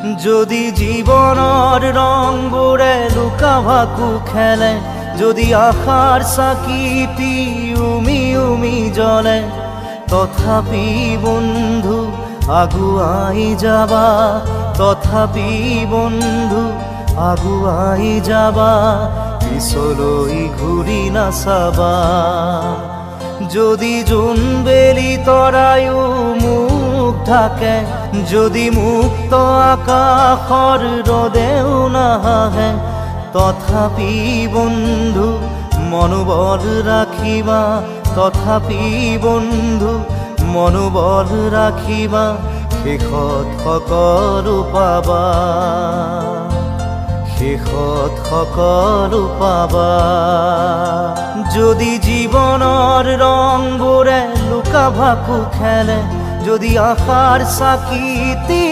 যদি জীবনৰ ৰংবোৰে লুকা ভাকু খেলে, যদি আশাৰ চাকিটি উমি উমি জ্বলে, তথাপি বন্ধু আগুৱাই যাবা, তথাপি বন্ধু আগুৱাই যাবা, পিছলৈ ঘূৰি নাচাবা। যদি জোনবেলি তৰায়ো মুখ ঢাকে, যদি মুক্ত আকাশৰ ৰদেও নাহে, তথাপি বন্ধু মনোবল ৰাখিবা, তথাপি বন্ধু মনোবল ৰাখিবা, শেষত সকলো পাবা, শেষত সকলো পাবা। যদি জীৱনৰ ৰংবোৰে লুকা ভাকু খেলে, যদি আশাৰ চাকিটি